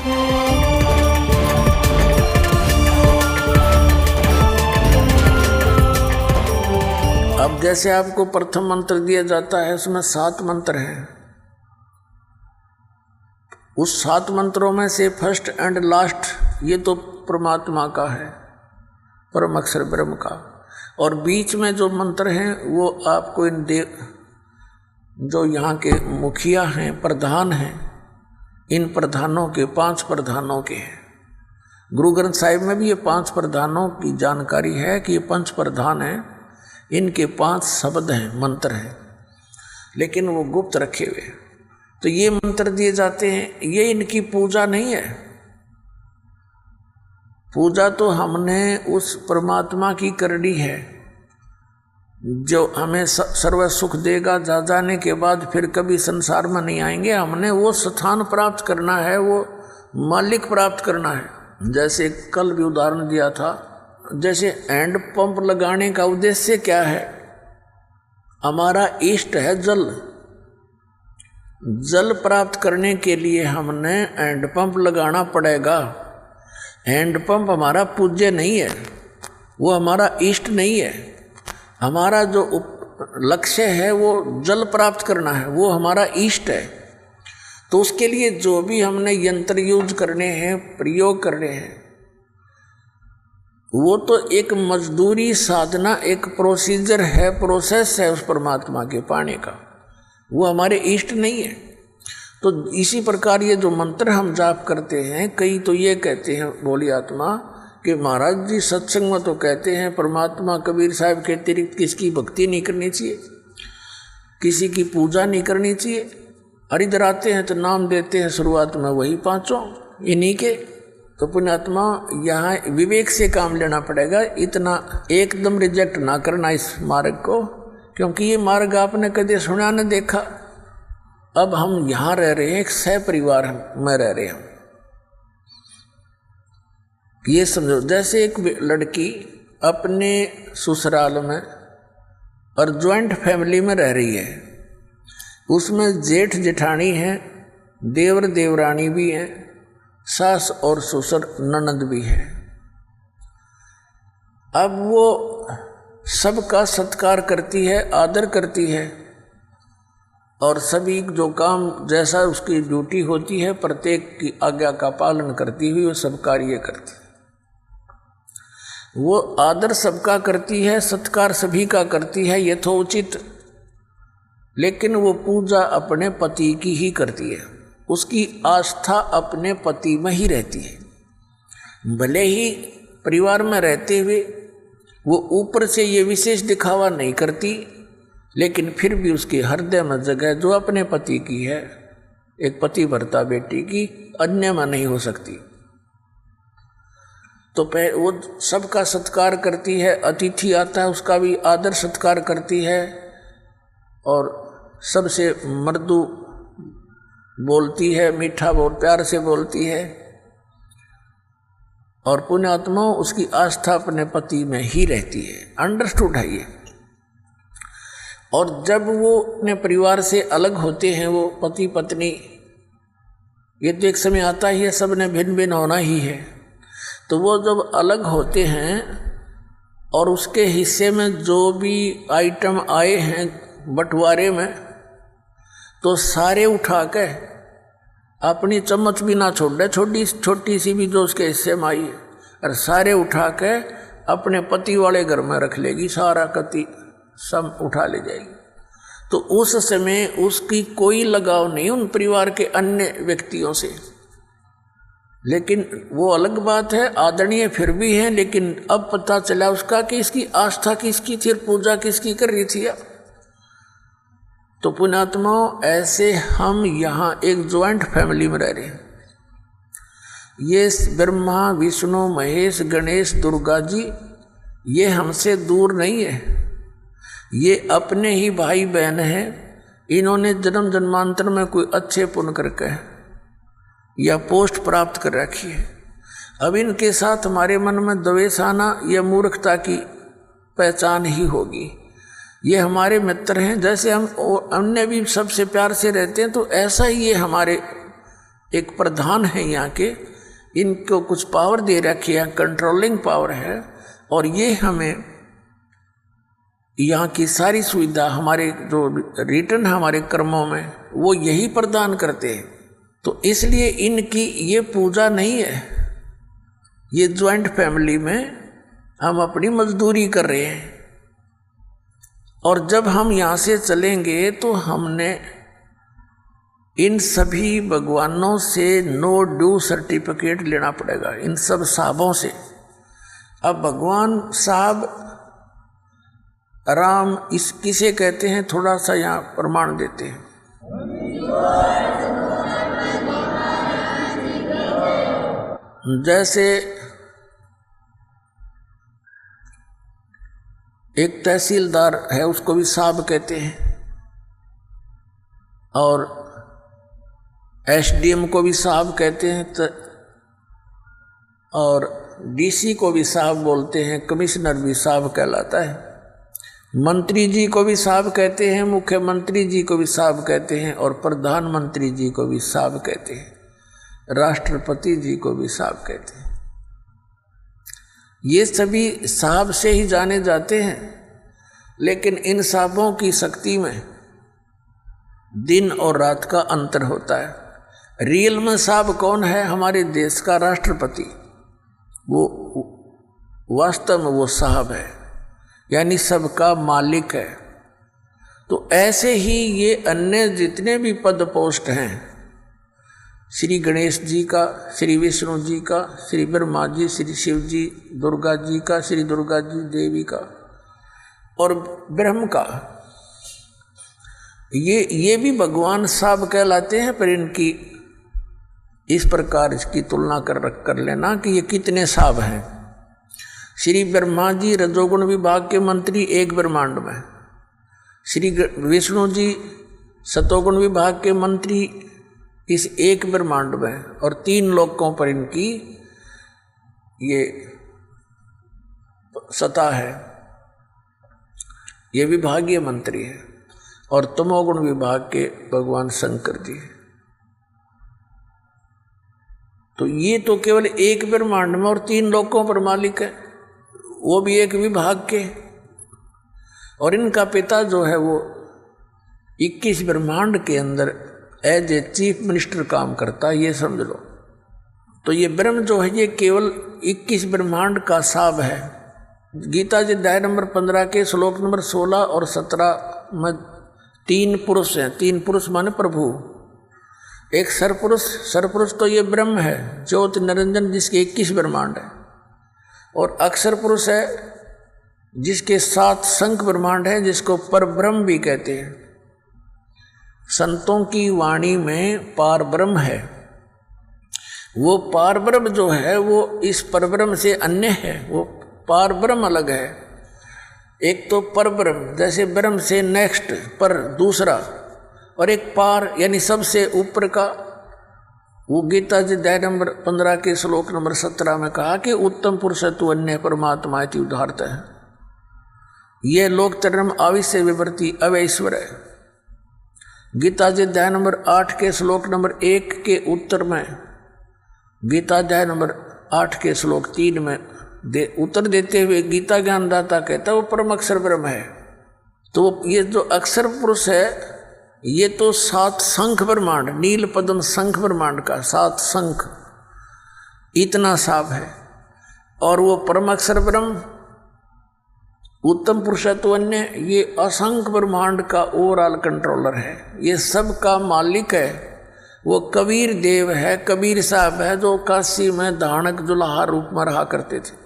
अब जैसे आपको प्रथम मंत्र दिया जाता है, उसमें 7 मंत्र हैं। उस 7 मंत्रों में से फर्स्ट एंड लास्ट ये तो परमात्मा का है, परम अक्षर ब्रह्म का। और बीच में जो मंत्र हैं वो आपको इन जो यहाँ के मुखिया हैं, प्रधान हैं, इन प्रधानों के 5 प्रधानों के हैं। गुरु ग्रंथ साहिब में भी ये 5 प्रधानों की जानकारी है कि ये 5 प्रधान हैं, इनके 5 शब्द हैं, मंत्र हैं, लेकिन वो गुप्त रखे हुए। तो ये मंत्र दिए जाते हैं, ये इनकी पूजा नहीं है। पूजा तो हमने उस परमात्मा की करनी है जो हमें सर्व सुख देगा। जा जाने के बाद फिर कभी संसार में नहीं आएंगे। हमने वो स्थान प्राप्त करना है, वो मालिक प्राप्त करना है। जैसे कल भी उदाहरण दिया था, जैसे हैंड पंप लगाने का उद्देश्य क्या है? हमारा इष्ट है जल। जल प्राप्त करने के लिए हमने हैंड पंप लगाना पड़ेगा। हैंड पंप हमारा पूज्य नहीं है, वो हमारा इष्ट नहीं है। हमारा जो लक्ष्य है वो जल प्राप्त करना है, वो हमारा इष्ट है। तो उसके लिए जो भी हमने यंत्र यूज करने हैं, प्रयोग करने हैं, वो तो एक मजदूरी साधना, एक प्रोसीजर है, प्रोसेस है उस परमात्मा के पाने का, वो हमारे इष्ट नहीं है। तो इसी प्रकार ये जो मंत्र हम जाप करते हैं, कई तो ये कहते हैं बोली आत्मा कि महाराज जी सत्संग में तो कहते हैं परमात्मा कबीर साहब के अतिरिक्त किसकी भक्ति नहीं करनी चाहिए, किसी की पूजा नहीं करनी चाहिए। और इधर आते हैं तो नाम देते हैं शुरुआत में वही 5 इन्हीं के। तो पुण्यात्मा यहाँ विवेक से काम लेना पड़ेगा, इतना एकदम रिजेक्ट ना करना इस मार्ग को, क्योंकि ये मार्ग आपने कभी सुना न देखा। अब हम यहाँ रह रहे हैं, एक सह परिवार में रह रहे हैं। ये समझो जैसे एक लड़की अपने ससुराल में और ज्वाइंट फैमिली में रह रही है, उसमें जेठ जेठानी है, देवर देवरानी भी है, सास और ससुर ननद भी है। अब वो सबका सत्कार करती है, आदर करती है, और सभी जो काम जैसा उसकी ड्यूटी होती है प्रत्येक की आज्ञा का पालन करती हुई वो सब कार्य करती है। वो आदर सबका करती है, सत्कार सभी का करती है यथोचित, लेकिन वो पूजा अपने पति की ही करती है। उसकी आस्था अपने पति में ही रहती है। भले ही परिवार में रहते हुए वो ऊपर से ये विशेष दिखावा नहीं करती, लेकिन फिर भी उसके हृदय में जगह जो अपने पति की है, एक पति भर्ता बेटी की, अन्य में नहीं हो सकती। तो वो सबका सत्कार करती है, अतिथि आता है उसका भी आदर सत्कार करती है, और सबसे मृदु बोलती है, मीठा बहुत प्यार से बोलती है। और पुण्यात्मा उसकी आस्था अपने पति में ही रहती है। अंडरस्टूड है ये। और जब वो अपने परिवार से अलग होते हैं, वो पति पत्नी, ये तो एक समय आता ही है, सब ने भिन्न भिन्न होना ही है। तो वो जब अलग होते हैं और उसके हिस्से में जो भी आइटम आए हैं बंटवारे में, तो सारे उठा के अपनी चम्मच भी ना छोड़, छोटी सी भी जो उसके हिस्से में आई है, और सारे उठा के अपने पति वाले घर में रख लेगी, सारा कति सब उठा ले जाएगी। तो उस समय उसकी कोई लगाव नहीं उन परिवार के अन्य व्यक्तियों से। लेकिन वो अलग बात है, आदरणीय फिर भी है, लेकिन अब पता चला उसका कि इसकी आस्था किसकी थी, पूजा किसकी कर रही थी। तो पुण्यात्माओं, ऐसे हम यहाँ एक ज्वाइंट फैमिली में रह रहे हैं। ये ब्रह्मा विष्णु महेश गणेश दुर्गा जी ये हमसे दूर नहीं है, ये अपने ही भाई बहन हैं। इन्होंने जन्म जन्मांतर में कोई अच्छे पुण्य करके या पोस्ट प्राप्त कर रखी है। अब इनके साथ हमारे मन में द्वेष आना यह मूर्खता की पहचान ही होगी। ये हमारे मित्र हैं, जैसे हम अन्य भी सबसे प्यार से रहते हैं, तो ऐसा ही ये हमारे एक प्रधान है यहाँ के, इनको कुछ पावर दे रखी है, कंट्रोलिंग पावर है, और ये हमें यहाँ की सारी सुविधा हमारे जो रिटर्न हमारे कर्मों में वो यही प्रदान करते हैं। तो इसलिए इनकी ये पूजा नहीं है, ये ज्वाइंट फैमिली में हम अपनी मजदूरी कर रहे हैं। और जब हम यहाँ से चलेंगे तो हमने इन सभी भगवानों से नो ड्यू सर्टिफिकेट लेना पड़ेगा, इन सब साहबों से। अब भगवान साहब राम इस किसे कहते हैं, थोड़ा सा यहाँ प्रमाण देते हैं। जैसे एक तहसीलदार है, उसको भी साहब कहते हैं, और एसडीएम को भी साहब कहते हैं, और डीसी को भी साहब बोलते हैं, कमिश्नर भी साहब कहलाता है, मंत्री जी को भी साहब कहते हैं, मुख्यमंत्री जी को भी साहब कहते हैं, और प्रधानमंत्री जी को भी साहब कहते हैं, राष्ट्रपति जी को भी साहब कहते हैं। ये सभी साहब से ही जाने जाते हैं। लेकिन इन साहबों की शक्ति में दिन और रात का अंतर होता है। रियल में साहब कौन है? हमारे देश का राष्ट्रपति, वो वास्तव में वो साहब है, यानी सबका मालिक है। तो ऐसे ही ये अन्य जितने भी पद पोस्ट हैं, श्री गणेश जी का, श्री विष्णु जी का, श्री ब्रह्मा जी, श्री शिव जी, दुर्गा जी का, श्री दुर्गा जी देवी का, और ब्रह्म का, ये भी भगवान साहब कहलाते हैं। पर इनकी इस प्रकार इसकी तुलना कर लेना कि ये कितने साहब हैं। श्री ब्रह्मा जी रजोगुण विभाग के मंत्री एक ब्रह्मांड में, श्री विष्णु जी सतोगुण विभाग के मंत्री इस एक ब्रह्मांड में, और 3 लोकों पर इनकी ये सत्ता है, ये विभागीय मंत्री है। और तमोगुण विभाग के भगवान शंकर जी। तो ये तो केवल एक ब्रह्मांड में और 3 लोकों पर मालिक है, वो भी एक विभाग के। और इनका पिता जो है वो 21 ब्रह्मांड के अंदर एज ए चीफ मिनिस्टर काम करता है, ये समझ लो। तो ये ब्रह्म जो है ये केवल 21 ब्रह्मांड का साहब है। गीता जी अध्याय नंबर 15 के श्लोक नंबर 16 और 17 में 3 पुरुष हैं। 3 पुरुष माने प्रभु। एक सरपुरुष तो ये ब्रह्म है, ज्योति निरंजन, जिसके 21 ब्रह्मांड है। और अक्षर पुरुष है जिसके 7 शंख ब्रह्मांड है, जिसको परब्रह्म भी कहते हैं। संतों की वाणी में पार ब्रह्म है। वो पार ब्रह्म जो है वो इस परब्रह्म से अन्य है, वो पार ब्रह्म अलग है। एक तो परब्रह्म जैसे ब्रह्म से नेक्स्ट पर दूसरा, और एक पार यानी सबसे ऊपर का। वो गीता जी अध्याय नंबर 15 के श्लोक नंबर 17 में कहा कि उत्तम पुरुष तु अन्य परमात्मा इति उदाहरत है। ये लोक धर्म आविश्य विवर्ती अवैश्वर है। गीता जी अध्याय नंबर 8 के श्लोक नंबर 1 के उत्तर में, गीता अध्याय नंबर 8 के श्लोक 3 में उत्तर देते हुए गीता ज्ञानदाता कहता है वो परम अक्षर ब्रह्म है। तो ये जो अक्षर पुरुष है ये तो 7 शंख ब्रह्मांड, नील पद्म शंख ब्रह्मांड का 7 शंख, इतना साफ है। और वो परम अक्षर ब्रह्म उत्तम पुरुषत्व अन्य, ये असंख्य ब्रह्मांड का ओवरऑल कंट्रोलर है, ये सब का मालिक है। वो कबीर देव है, कबीर साहब है, जो काशी में धानक जुलाहा रूप में रहा करते थे।